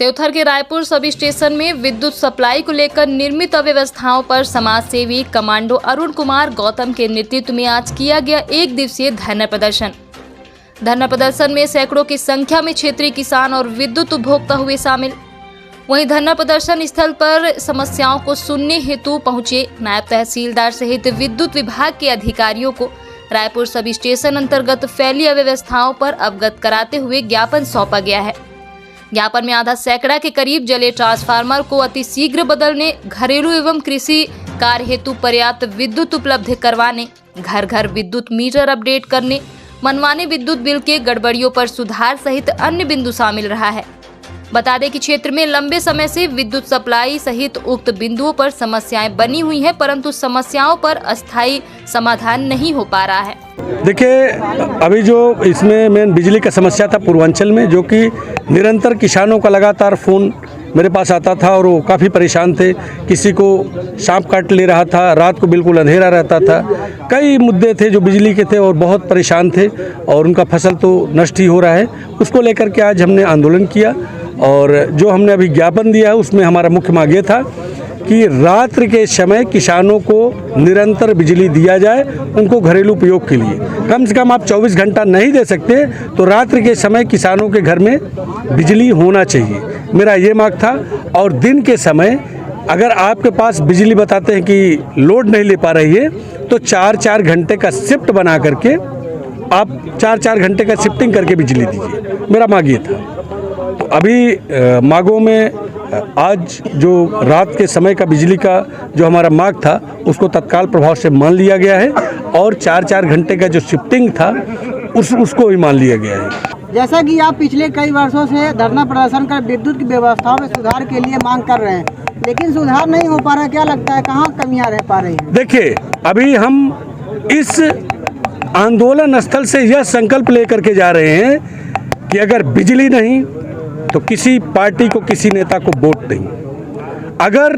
देवथर के Raipur sub station में विद्युत सप्लाई को लेकर निर्मित अव्यवस्थाओं पर समाज सेवी कमांडो अरुण कुमार गौतम के नेतृत्व में आज किया गया एक दिवसीय धरना प्रदर्शन। धरना प्रदर्शन में सैकड़ों की संख्या में क्षेत्रीय किसान और विद्युत उपभोक्ता हुए शामिल। वहीं धरना प्रदर्शन स्थल पर समस्याओं को सुनने हेतु पहुंचे नायब तहसीलदार सहित विद्युत विभाग के अधिकारियों को रायपुर सब स्टेशन अंतर्गत फैली अव्यवस्थाओं पर अवगत कराते हुए ज्ञापन सौंपा गया है। ज्ञापन में आधा सैकड़ा के करीब जले ट्रांसफार्मर को अतिशीघ्र बदलने, घरेलू एवं कृषि कार्य हेतु पर्याप्त विद्युत उपलब्ध करवाने, घर घर विद्युत मीटर अपडेट करने, मनमाने विद्युत बिल के गड़बड़ियों पर सुधार सहित अन्य बिंदु शामिल रहा है। बता दें कि क्षेत्र में लंबे समय से विद्युत सप्लाई सहित उक्त बिंदुओं पर समस्याएं बनी हुई हैं, परंतु समस्याओं पर अस्थायी समाधान नहीं हो पा रहा है। देखिए, अभी जो इसमें मेन बिजली का समस्या था पूर्वांचल में, जो कि निरंतर किसानों का लगातार फ़ोन मेरे पास आता था और वो काफ़ी परेशान थे। किसी को सांप काट ले रहा था, रात को बिल्कुल अंधेरा रहता था। कई मुद्दे थे जो बिजली के थे और बहुत परेशान थे और उनका फसल तो नष्ट ही हो रहा है। उसको लेकर के आज हमने आंदोलन किया और जो हमने अभी ज्ञापन दिया है उसमें हमारा मुख्य मांग ये था कि रात्रि के समय किसानों को निरंतर बिजली दिया जाए, उनको घरेलू उपयोग के लिए। कम से कम आप 24 घंटा नहीं दे सकते तो रात्रि के समय किसानों के घर में बिजली होना चाहिए, मेरा ये मांग था। और दिन के समय अगर आपके पास बिजली बताते हैं कि लोड नहीं ले पा रही है तो 4-4 घंटे का शिफ्ट बना करके आप 4-4 घंटे का शिफ्टिंग करके बिजली दीजिए, मेरा मांग ये था। तो अभी मांगों में आज जो रात के समय का बिजली का जो हमारा मांग था उसको तत्काल प्रभाव से मान लिया गया है और 4-4 घंटे का जो शिफ्टिंग था उसको भी मान लिया गया है। जैसा कि आप पिछले कई वर्षों से धरना प्रदर्शन कर विद्युत की व्यवस्थाओं में सुधार के लिए मांग कर रहे हैं, लेकिन सुधार नहीं हो पा रहा है, क्या लगता है कहाँ कमियां रह पा रही हैं? देखिए, अभी हम इस आंदोलन स्थल से यह संकल्प लेकर के जा रहे हैं कि अगर बिजली नहीं तो किसी पार्टी को, किसी नेता को वोट नहीं। अगर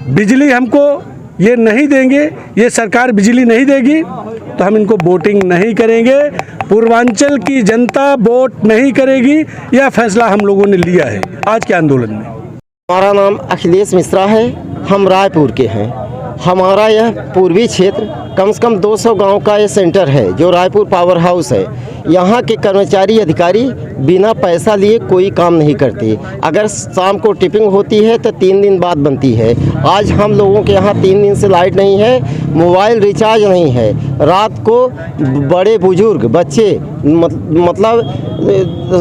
बिजली हमको ये नहीं देंगे, ये सरकार बिजली नहीं देगी तो हम इनको वोटिंग नहीं करेंगे। पूर्वांचल की जनता वोट नहीं करेगी, यह फैसला हम लोगों ने लिया है आज के आंदोलन में। हमारा नाम अखिलेश मिश्रा है, हम रायपुर के हैं। हमारा यह पूर्वी क्षेत्र कम से कम 200 गांव का ये सेंटर है जो रायपुर पावर हाउस है। यहाँ के कर्मचारी अधिकारी बिना पैसा लिए कोई काम नहीं करते। अगर शाम को टिपिंग होती है तो 3 दिन बाद बनती है। आज हम लोगों के यहाँ 3 दिन से लाइट नहीं है, मोबाइल रिचार्ज नहीं है। रात को बड़े बुजुर्ग बच्चे मतलब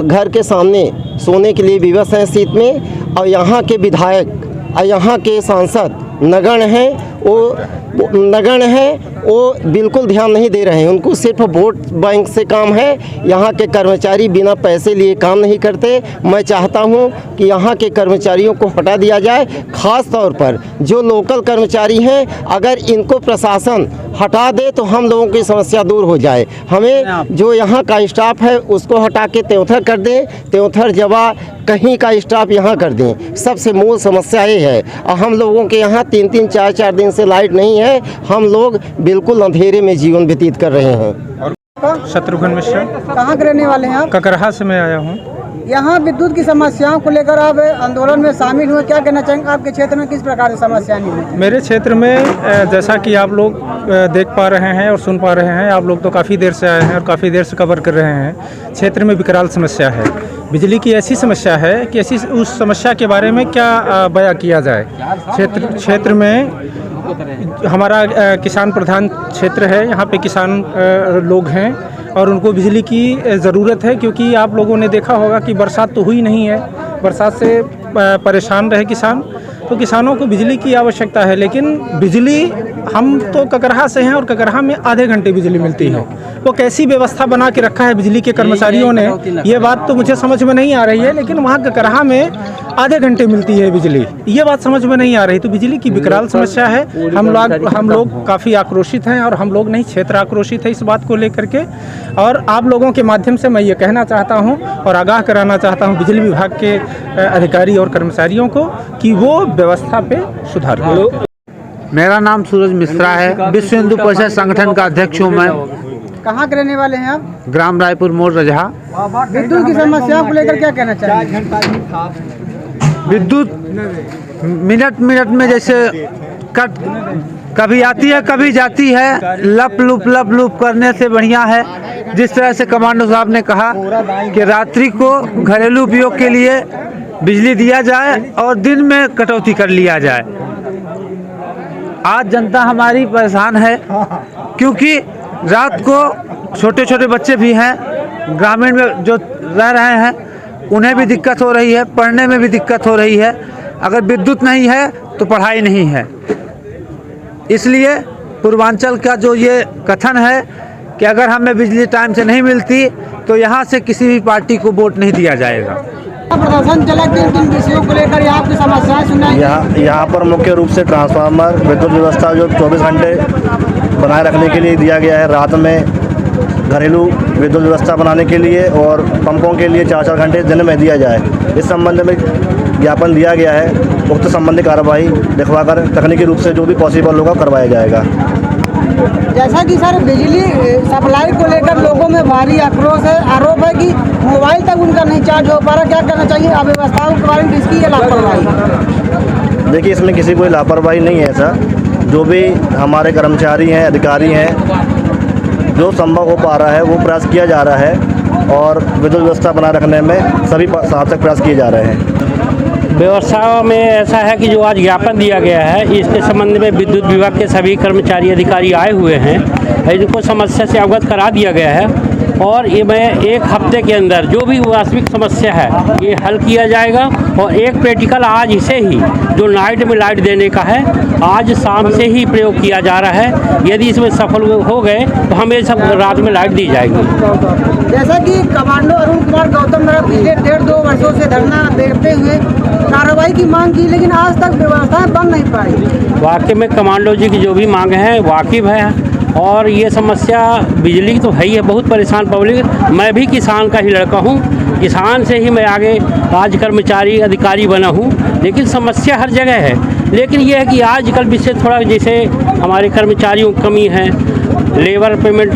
घर के सामने सोने के लिए विवश हैं शीत में। और यहाँ के विधायक और यहाँ के सांसद नगण्य हैं, वो बिल्कुल ध्यान नहीं दे रहे हैं। उनको सिर्फ वोट बैंक से काम है। यहाँ के कर्मचारी बिना पैसे लिए काम नहीं करते। मैं चाहता हूँ कि यहाँ के कर्मचारियों को हटा दिया जाए। ख़ास तौर पर जो लोकल कर्मचारी हैं, अगर इनको प्रशासन हटा दे तो हम लोगों की समस्या दूर हो जाए। हमें जो यहाँ का स्टाफ है उसको हटा के त्योथर कर दें, त्योथर जवा कहीं का स्टाफ यहाँ कर दें। सबसे मूल समस्या ये है। और हम लोगों के यहाँ 3-3, 4-4 दिन से लाइट नहीं है। हम लोग बिल्कुल अंधेरे में जीवन व्यतीत कर रहे हैं। शत्रुघ्न मिश्रा। कहाँ के रहने वाले हैं आप? ककरहा से मैं आया हूँ। यहाँ विद्युत की समस्याओं को लेकर आप आंदोलन में शामिल हुए, क्या कहना चाहेंगे? आपके क्षेत्र में किस प्रकार की समस्या नहीं है? मेरे क्षेत्र में जैसा कि आप लोग देख पा रहे हैं और सुन पा रहे हैं, आप लोग तो काफ़ी देर से आए हैं और काफ़ी देर से कवर कर रहे हैं। क्षेत्र में विकराल समस्या है, बिजली की ऐसी समस्या है कि ऐसी उस समस्या के बारे में क्या बयां किया जाए। क्षेत्र में हमारा किसान प्रधान क्षेत्र है। यहाँ पे किसान लोग हैं और उनको बिजली की ज़रूरत है, क्योंकि आप लोगों ने देखा होगा कि बरसात तो हुई नहीं है। बरसात से परेशान रहे किसान, तो किसानों को बिजली की आवश्यकता है। लेकिन बिजली, हम तो ककरहा से हैं और ककरहा में आधे घंटे बिजली मिलती है। वो कैसी व्यवस्था बना के रखा है बिजली के कर्मचारियों ने, ये बात तो मुझे समझ में नहीं आ रही है। लेकिन वहाँ ककरहा में आधे घंटे मिलती है बिजली, ये बात समझ में नहीं आ रही। तो बिजली की विकराल समस्या है। हम लोग काफ़ी आक्रोशित हैं और हम लोग नहीं, क्षेत्र आक्रोशित है इस बात को लेकर के। और आप लोगों के माध्यम से मैं ये कहना चाहता हूँ और आगाह कराना चाहता हूँ बिजली विभाग के अधिकारी और कर्मचारियों को कि वो व्यवस्था पे सुधार करें। मेरा नाम सूरज मिश्रा है, विश्व हिंदू परिषद संगठन का अध्यक्ष हूँ मैं। कहाँ के रहने वाले हैं आप? ग्राम रायपुर मोड़ रजहा। विद्युत की समस्याओं को लेकर क्या कहना चाहिए? विद्युत मिनट मिनट में जैसे कट कभी आती है कभी जाती है, लप लुप करने से बढ़िया है जिस तरह से कमांडो साहब ने कहा कि रात्रि को घरेलू उपयोग के लिए बिजली दिया जाए और दिन में कटौती कर लिया जाए। आज जनता हमारी परेशान है क्योंकि रात को छोटे छोटे बच्चे भी हैं, ग्रामीण में जो रह रहे हैं उन्हें भी दिक्कत हो रही है, पढ़ने में भी दिक्कत हो रही है। अगर विद्युत नहीं है तो पढ़ाई नहीं है। इसलिए पूर्वांचल का जो ये कथन है कि अगर हमें बिजली टाइम से नहीं मिलती तो यहाँ से किसी भी पार्टी को वोट नहीं दिया जाएगा। प्रदर्शन चला, किन विषयों को लेकर यहाँ की समस्याएं सुनाई? यहाँ पर मुख्य रूप से ट्रांसफार्मर, विद्युत व्यवस्था जो 24 घंटे बनाए रखने के लिए दिया गया है, रात में घरेलू विद्युत व्यवस्था बनाने के लिए और पंपों के लिए 4-4 घंटे दिन में दिया जाए। इस संबंध में ज्ञापन दिया गया है। उक्त संबंधी कार्रवाई दिखवाकर तकनीकी रूप से जो भी पॉसिबल होगा करवाया जाएगा। जैसा कि सर बिजली सप्लाई को लेकर लोगों में भारी आक्रोश है, आरोप है कि मोबाइल तक उनका नहीं चार्ज हो पा रहा, क्या करना चाहिए? अव्यवस्थाओं के बारे में किसकी ये लापरवाही? देखिए, इसमें किसी कोई लापरवाही नहीं है ऐसा। जो भी हमारे कर्मचारी हैं, अधिकारी हैं, जो संभव हो पा रहा है वो प्रयास किया जा रहा है और विद्युत व्यवस्था बनाए रखने में सभी सार्थक प्रयास किए जा रहे हैं। व्यवस्था में ऐसा है कि जो आज ज्ञापन दिया गया है इसके संबंध में विद्युत विभाग के सभी कर्मचारी अधिकारी आए हुए हैं, इनको समस्या से अवगत करा दिया गया है और ये मैं 1 हफ्ते के अंदर जो भी वास्तविक समस्या है ये हल किया जाएगा। और एक प्रैक्टिकल आज इसे ही जो नाइट में लाइट देने का है आज शाम से ही प्रयोग किया जा रहा है। यदि इसमें सफल हो गए तो हमें सब रात में लाइट दी जाएगी। जैसा कि कमांडो अरुण कुमार गौतम द्वारा पिछले 1.5-2 वर्षों से धरना देते हुए कार्रवाई की मांग की, लेकिन आज तक व्यवस्थाएं बन नहीं पाई। वाकई में कमांडो जी की जो भी मांग है वाकिफ है और ये समस्या बिजली की तो है ही है, बहुत परेशान पब्लिक। मैं भी किसान का ही लड़का हूँ, किसान से ही मैं आगे आज कर्मचारी अधिकारी बना हूँ, लेकिन समस्या हर जगह है। लेकिन ये है कि आजकल विशेष थोड़ा जैसे हमारे कर्मचारियों की कमी है, लेबर पेमेंट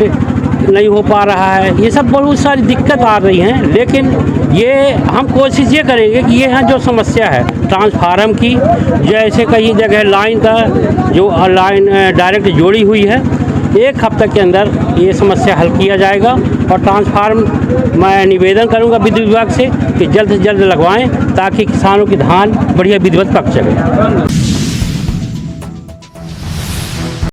नहीं हो पा रहा है, ये सब बहुत सारी दिक्कत आ रही हैं। लेकिन ये हम कोशिश ये करेंगे कि ये यहाँ जो समस्या है ट्रांसफार्मर की, जैसे कई जगह लाइन का जो लाइन डायरेक्ट जोड़ी हुई है, 1 हफ्ते के अंदर ये समस्या हल किया जाएगा। और ट्रांसफार्मर मैं निवेदन करूंगा विद्युत विभाग से कि जल्द से जल्द लगवाएं ताकि किसानों की धान बढ़िया विधिवत पक सके।